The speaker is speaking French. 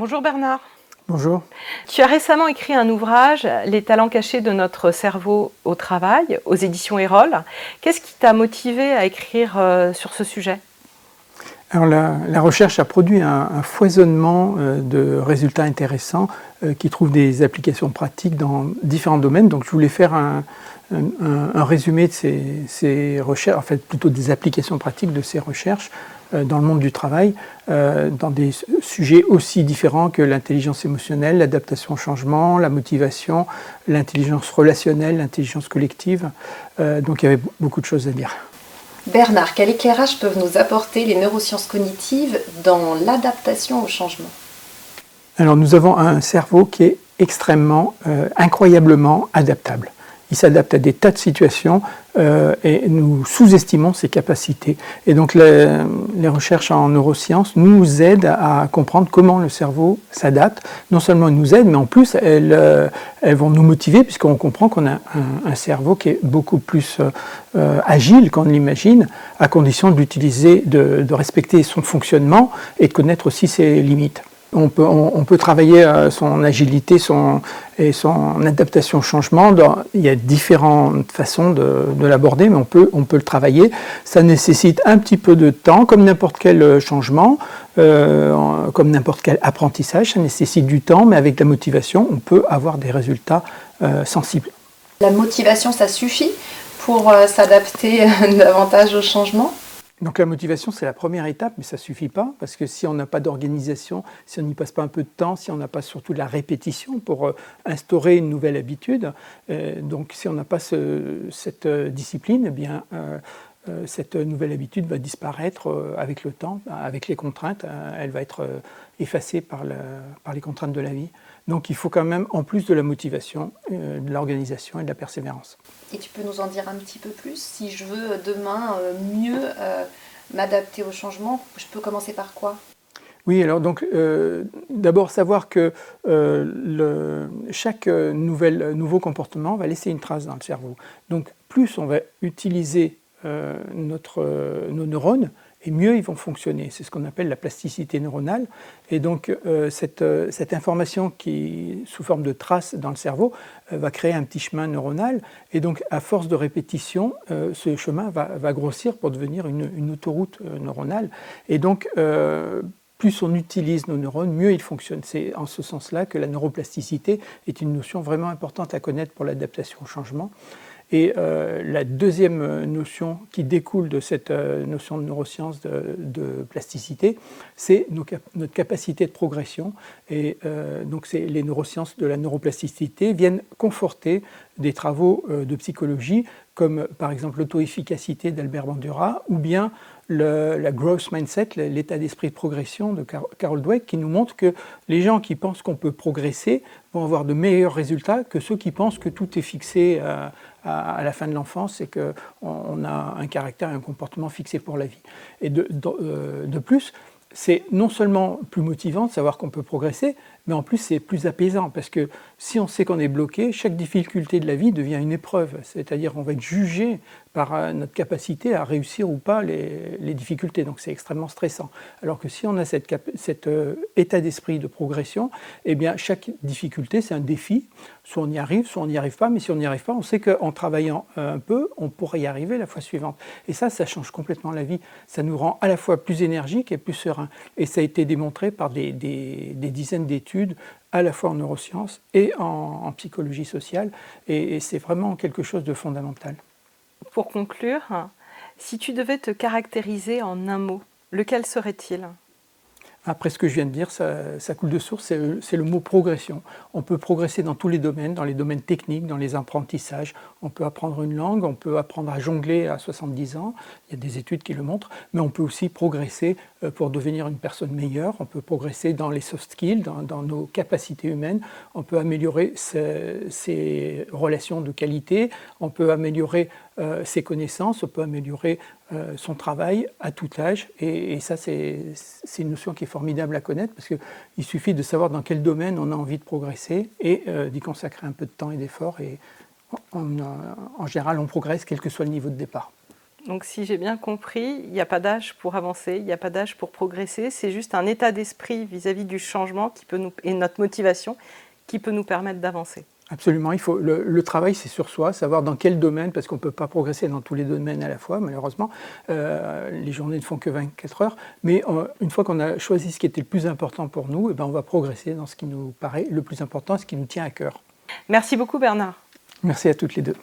Bonjour Bernard. Bonjour. Tu as récemment écrit un ouvrage, Les talents cachés de notre cerveau au travail, aux éditions Erol. Qu'est-ce qui t'a motivé à écrire sur ce sujet ? Alors la recherche a produit un foisonnement de résultats intéressants qui trouvent des applications pratiques dans différents domaines. Donc je voulais faire un résumé de ces recherches, en fait plutôt des applications pratiques de ces recherches dans le monde du travail, dans des sujets aussi différents que l'intelligence émotionnelle, l'adaptation au changement, la motivation, l'intelligence relationnelle, l'intelligence collective. Donc il y avait beaucoup de choses à dire. Bernard, quel éclairage peuvent nous apporter les neurosciences cognitives dans l'adaptation au changement ? Alors nous avons un cerveau qui est extrêmement, incroyablement adaptable. Il s'adapte à des tas de situations et nous sous-estimons ses capacités. Et donc les recherches en neurosciences nous aident à comprendre comment le cerveau s'adapte. Non seulement elles nous aident, mais en plus elles vont nous motiver puisqu'on comprend qu'on a un cerveau qui est beaucoup plus agile qu'on ne l'imagine, à condition d'utiliser, de respecter son fonctionnement et de connaître aussi ses limites. On peut travailler son agilité et son adaptation au changement. Il y a différentes façons de l'aborder, mais on peut le travailler. Ça nécessite un petit peu de temps, comme n'importe quel changement, comme n'importe quel apprentissage. Ça nécessite du temps, mais avec la motivation, on peut avoir des résultats sensibles. La motivation, ça suffit pour s'adapter davantage au changement ? Donc la motivation, c'est la première étape, mais ça ne suffit pas, parce que si on n'a pas d'organisation, si on n'y passe pas un peu de temps, si on n'a pas surtout de la répétition pour instaurer une nouvelle habitude, donc si on n'a pas cette discipline, eh bien, cette nouvelle habitude va disparaître avec le temps, avec les contraintes, elle va être effacée par les contraintes de la vie. Donc il faut quand même, en plus de la motivation, de l'organisation et de la persévérance. Et tu peux nous en dire un petit peu plus ? Si je veux demain mieux m'adapter au changement, je peux commencer par quoi ? Oui, alors donc d'abord savoir que chaque nouveau comportement va laisser une trace dans le cerveau. Donc plus on va utiliser nos neurones, et mieux ils vont fonctionner. C'est ce qu'on appelle la plasticité neuronale. Et donc cette information qui, sous forme de traces dans le cerveau, va créer un petit chemin neuronal. Et donc à force de répétition, ce chemin va grossir pour devenir une autoroute neuronale. Et donc plus on utilise nos neurones, mieux ils fonctionnent. C'est en ce sens-là que la neuroplasticité est une notion vraiment importante à connaître pour l'adaptation au changement. Et la deuxième notion qui découle de cette notion de neurosciences de plasticité, c'est notre capacité de progression. Et donc les neurosciences de la neuroplasticité viennent conforter des travaux de psychologie, comme par exemple l'auto-efficacité d'Albert Bandura, ou bien la growth mindset, l'état d'esprit de progression de Carol Dweck, qui nous montre que les gens qui pensent qu'on peut progresser vont avoir de meilleurs résultats que ceux qui pensent que tout est fixé à la fin de l'enfance et qu'on a un caractère et un comportement fixé pour la vie. Et de plus, c'est non seulement plus motivant de savoir qu'on peut progresser, mais en plus c'est plus apaisant, parce que si on sait qu'on est bloqué, chaque difficulté de la vie devient une épreuve, c'est-à-dire on va être jugé par notre capacité à réussir ou pas les difficultés, donc c'est extrêmement stressant. Alors que si on a cet état d'esprit de progression, eh bien chaque difficulté c'est un défi, soit on y arrive, soit on n'y arrive pas, mais si on n'y arrive pas, on sait qu'en travaillant un peu, on pourrait y arriver la fois suivante. Et ça change complètement la vie, ça nous rend à la fois plus énergique et plus serein. Et ça a été démontré par des dizaines d'études, à la fois en neurosciences et en psychologie sociale, et c'est vraiment quelque chose de fondamental. Pour conclure, si tu devais te caractériser en un mot, lequel serait-il ? Après ce que je viens de dire, ça coule de source, c'est le mot progression. On peut progresser dans tous les domaines techniques, dans les apprentissages. On peut apprendre une langue, on peut apprendre à jongler à 70 ans, il y a des études qui le montrent, mais on peut aussi progresser pour devenir une personne meilleure, on peut progresser dans les soft skills, dans nos capacités humaines, on peut améliorer ses relations de qualité, on peut améliorer ses connaissances, on peut améliorer son travail à tout âge, et ça c'est une notion qui est formidable à connaître, parce qu'il suffit de savoir dans quel domaine on a envie de progresser et d'y consacrer un peu de temps et d'effort, et en général on progresse quel que soit le niveau de départ. Donc si j'ai bien compris, il n'y a pas d'âge pour avancer, il n'y a pas d'âge pour progresser, c'est juste un état d'esprit vis-à-vis du changement et notre motivation qui peut nous permettre d'avancer. Absolument, le travail c'est sur soi, savoir dans quel domaine, parce qu'on ne peut pas progresser dans tous les domaines à la fois malheureusement, les journées ne font que 24 heures, mais une fois qu'on a choisi ce qui était le plus important pour nous, on va progresser dans ce qui nous paraît le plus important, ce qui nous tient à cœur. Merci beaucoup Bernard. Merci à toutes les deux.